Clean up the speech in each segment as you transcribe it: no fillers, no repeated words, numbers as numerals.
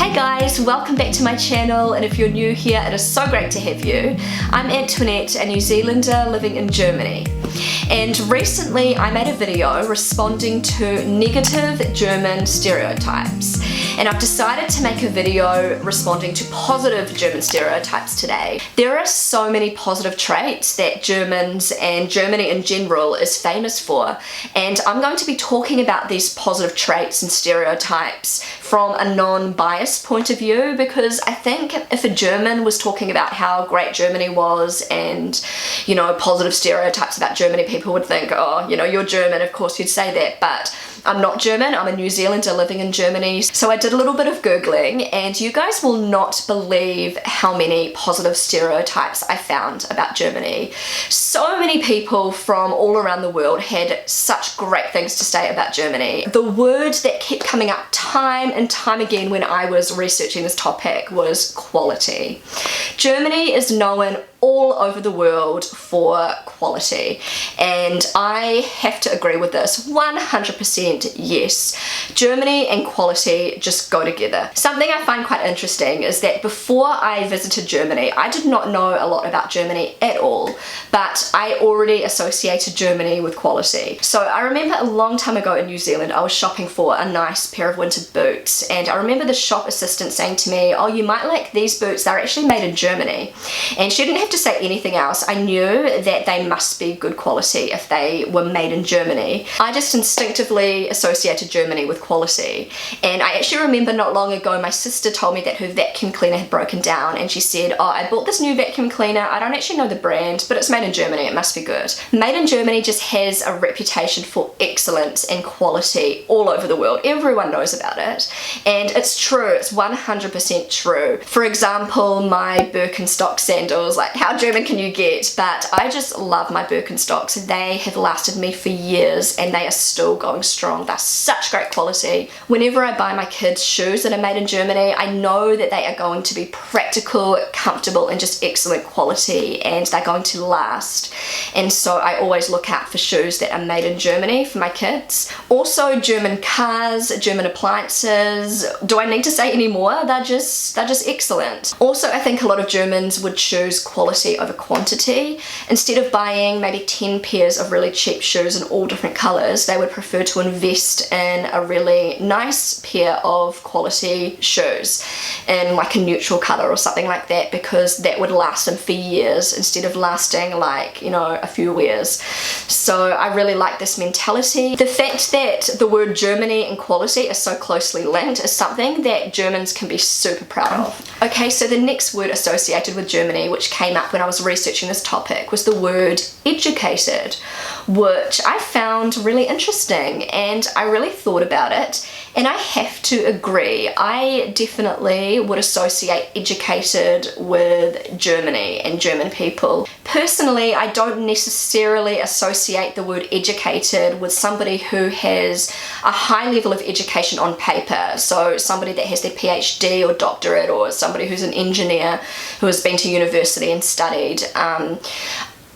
Hey guys, welcome back to my channel, and if you're new here, it is so great to have you. I'm Antoinette, a New Zealander living in Germany. And recently I made a video responding to negative German stereotypes. And I've decided to make a video responding to positive German stereotypes today. There are so many positive traits that Germans and Germany in general is famous for. And I'm going to be talking about these positive traits and stereotypes from a non-biased point of view, because I think if a German was talking about how great Germany was and, you know, positive stereotypes about Germany, people would think, oh, you know, you're German, of course you'd say that, but I'm not German, I'm a New Zealander living in Germany. So I did a little bit of Googling, and you guys will not believe how many positive stereotypes I found about Germany. So many people from all around the world had such great things to say about Germany. The word that kept coming up time and time again when I was researching this topic was quality. Germany is known all over the world for quality, and I have to agree with this 100%. Yes, Germany and quality just go together. Something I find quite interesting is that before I visited Germany, I did not know a lot about Germany at all, but I already associated Germany with quality. So I remember a long time ago in New Zealand, I was shopping for a nice pair of winter boots, and I remember the shop assistant saying to me, oh, you might like these boots, they're actually made in Germany. And she didn't have to say anything else. I knew that they must be good quality if they were made in Germany. I just instinctively associated Germany with quality. And I actually remember not long ago my sister told me that her vacuum cleaner had broken down, and she said, oh, I bought this new vacuum cleaner, I don't actually know the brand, but it's made in Germany, it must be good. Made in Germany just has a reputation for excellence and quality all over the world. Everyone knows about it, and it's true, it's 100% true. For example, my Birkenstock sandals, like how German can you get? But I just love my Birkenstocks. They have lasted me for years and they are still going strong. They're such great quality. Whenever I buy my kids shoes that are made in Germany, I know that they are going to be practical, comfortable, and just excellent quality, and they're going to last. And so I always look out for shoes that are made in Germany for my kids. Also, German cars, German appliances. Do I need to say any more? They're just excellent. Also, I think a lot of Germans would choose quality over quantity. Instead of buying maybe 10 pairs of really cheap shoes in all different colours, they would prefer to invest in a really nice pair of quality shoes in like a neutral colour or something like that, because that would last them for years instead of lasting like, you know, a few wears. So I really like this mentality. The fact that the word Germany and quality are so closely linked is something that Germans can be super proud of. Okay, so the next word associated with Germany, which came up when I was researching this topic, was the word educated, which I found really interesting, and I really thought about it, and I have to agree. I definitely would associate educated with Germany and German people. Personally, I don't necessarily associate the word educated with somebody who has a high level of education on paper, so somebody that has their PhD or doctorate, or somebody who's an engineer who has been to university and studied.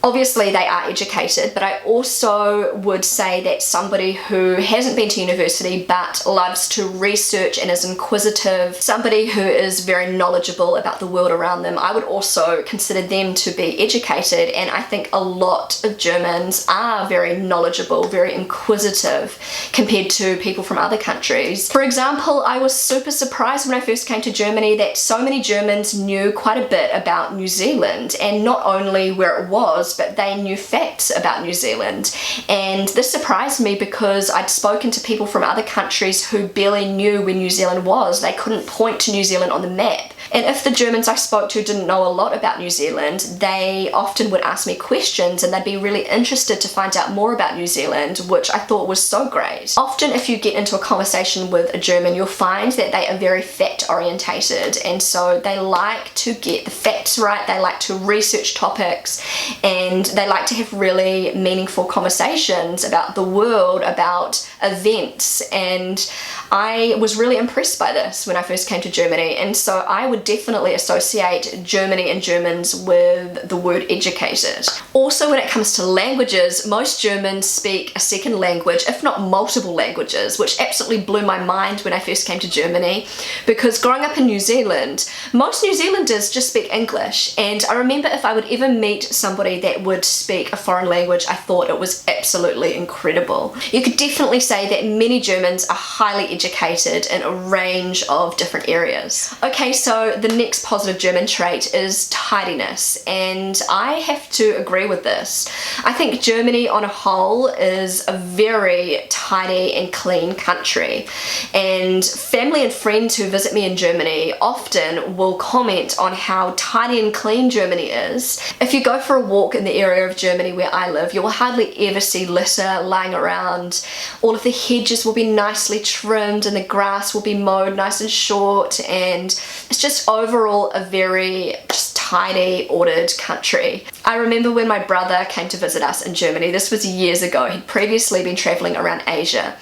Obviously they are educated, but I also would say that somebody who hasn't been to university but loves to research and is inquisitive, somebody who is very knowledgeable about the world around them, I would also consider them to be educated. And I think a lot of Germans are very knowledgeable, very inquisitive compared to people from other countries. For example, I was super surprised when I first came to Germany that so many Germans knew quite a bit about New Zealand, and not only where it was, but they knew facts about New Zealand. And this surprised me because I'd spoken to people from other countries who barely knew where New Zealand was. They couldn't point to New Zealand on the map. And if the Germans I spoke to didn't know a lot about New Zealand, they often would ask me questions, and they'd be really interested to find out more about New Zealand, which I thought was so great. Often if you get into a conversation with a German, you'll find that they are very fact orientated, and so they like to get the facts right, they like to research topics, and and they like to have really meaningful conversations about the world, about events, and I was really impressed by this when I first came to Germany, and so I would definitely associate Germany and Germans with the word educated. Also, when it comes to languages, most Germans speak a second language, if not multiple languages, which absolutely blew my mind when I first came to Germany, because growing up in New Zealand, most New Zealanders just speak English, and I remember if I would ever meet somebody that would speak a foreign language, I thought it was absolutely incredible. You could definitely say that many Germans are highly educated in a range of different areas. Okay, so the next positive German trait is tidiness, and I have to agree with this. I think Germany on a whole is a very tidy and clean country, and family and friends who visit me in Germany often will comment on how tidy and clean Germany is. If you go for a walk in the area of Germany where I live, you will hardly ever see litter lying around. All of the hedges will be nicely trimmed and the grass will be mowed nice and short, and it's just overall a very tidy, ordered country. I remember when my brother came to visit us in Germany, this was years ago, he'd previously been traveling around Asia,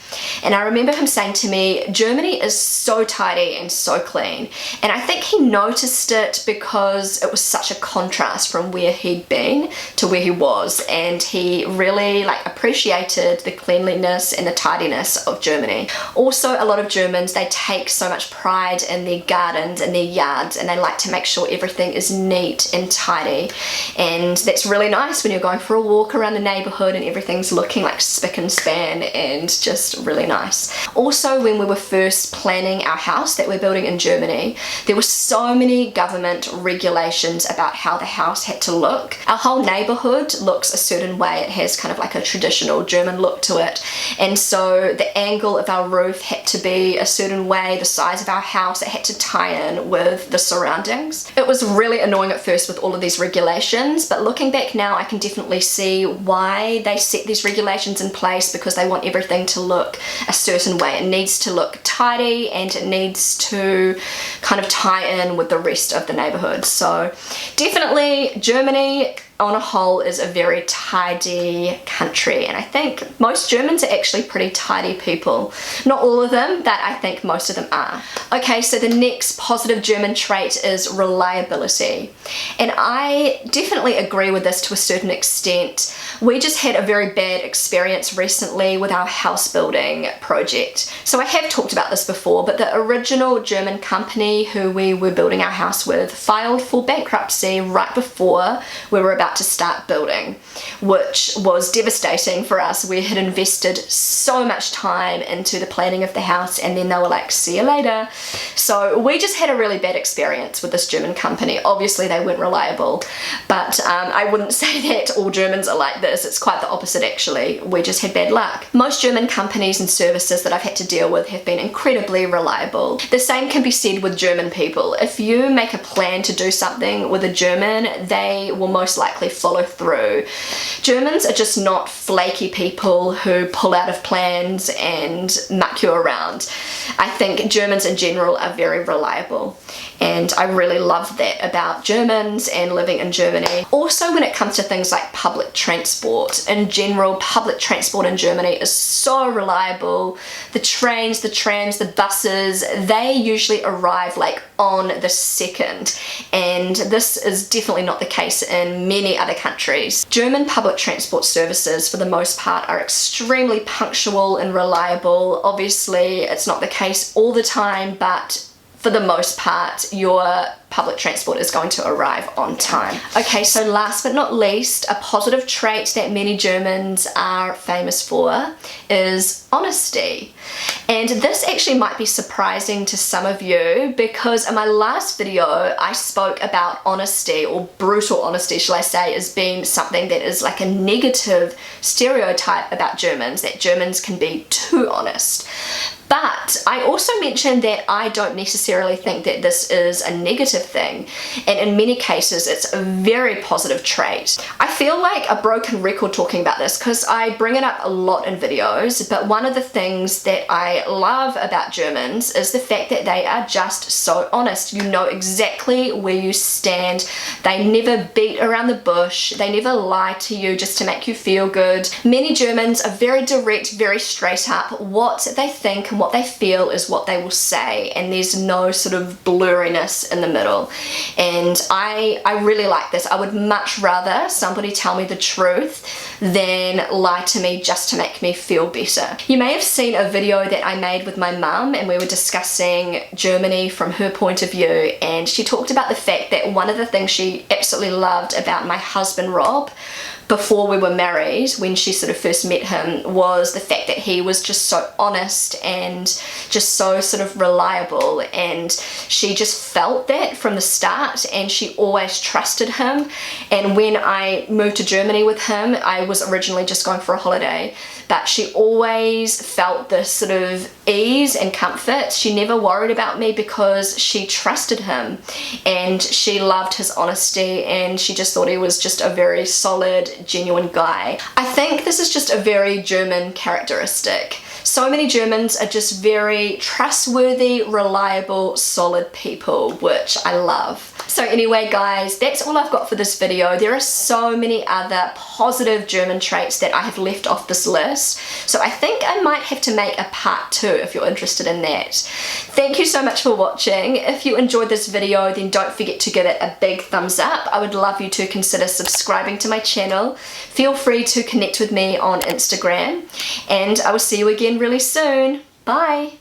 and I remember him saying to me, Germany is so tidy and so clean, and I think he noticed it because it was such a contrast from where he'd been to where he was, and he really appreciated the cleanliness and the tidiness of Germany. Also, a lot of Germans, they take so much pride in their gardens and their yards, and they like to make sure everything is neat and tidy, and that's really nice when you're going for a walk around the neighborhood and everything's looking like spick and span and just really nice. Also, when we were first planning our house that we're building in Germany, there were so many government regulations about how the house had to look. Our whole neighborhood looks a certain way. It has kind of like a traditional German look to it, and so the angle of our roof had to be a certain way, the size of our house, it had to tie in with the surroundings. It was really annoying at first with all of these regulations, but looking back now I can definitely see why they set these regulations in place, because they want everything to look a certain way. It needs to look tidy and it needs to kind of tie in with the rest of the neighborhood. So definitely Germany on a whole is a very tidy country, and I think most Germans are actually pretty tidy people. Not all of them, but I think most of them are. Okay, so the next positive German trait is reliability, and I definitely agree with this to a certain extent. We just had a very bad experience recently with our house building project. So I have talked about this before, but the original German company who we were building our house with filed for bankruptcy right before we were about to start building, which was devastating for us. We had invested so much time into the planning of the house, and then they were like, see you later. So we just had a really bad experience with this German company. Obviously they weren't reliable, but I wouldn't say that all Germans are like this. It's quite the opposite actually. We just had bad luck. Most German companies and services that I've had to deal with have been incredibly reliable. The same can be said with German people. If you make a plan to do something with a German, they will most likely follow through. Germans are just not flaky people who pull out of plans and muck you around. I think Germans in general are very reliable, and I really love that about Germans and living in Germany. Also, when it comes to things like public transport, in general, public transport in Germany is so reliable. The trains, the trams, the buses, they usually arrive like on the second, and this is definitely not the case in many other countries. German public transport services for the most part are extremely punctual and reliable. Obviously it's not the case all the time, but for the most part, your public transport is going to arrive on time. Okay, so last but not least, a positive trait that many Germans are famous for is honesty. And this actually might be surprising to some of you, because in my last video I spoke about honesty, or brutal honesty shall I say, as being something that is like a negative stereotype about Germans, that Germans can be too honest. But I also mentioned that I don't necessarily think that this is a negative thing, and in many cases it's a very positive trait. I feel like a broken record talking about this because I bring it up a lot in videos, but one of the things that I love about Germans is the fact that they are just so honest. You know exactly where you stand. They never beat around the bush. They never lie to you just to make you feel good. Many Germans are very direct, very straight up. What they think and what they feel is what they will say, and there's no sort of blurriness in the middle. And I really like this. I would much rather somebody tell me the truth than lie to me just to make me feel better. You may have seen a video that I made with my mum, and we were discussing Germany from her point of view, and she talked about the fact that one of the things she absolutely loved about my husband Rob before we were married, when she sort of first met him, was the fact that he was just so honest and just so sort of reliable, and she just felt that from the start, and she always trusted him. And when I moved to Germany with him, I was originally just going for a holiday, but she always felt this sort of ease and comfort. She never worried about me because she trusted him, and she loved his honesty, and she just thought he was just a very solid, genuine guy. I think this is just a very German characteristic. So many Germans are just very trustworthy, reliable, solid people, which I love. So anyway guys, that's all I've got for this video. There are so many other positive German traits that I have left off this list, so I think I might have to make a part 2 if you're interested in that. Thank you so much for watching. If you enjoyed this video, then don't forget to give it a big thumbs up. I would love you to consider subscribing to my channel. Feel free to connect with me on Instagram, and I will see you again really soon. Bye!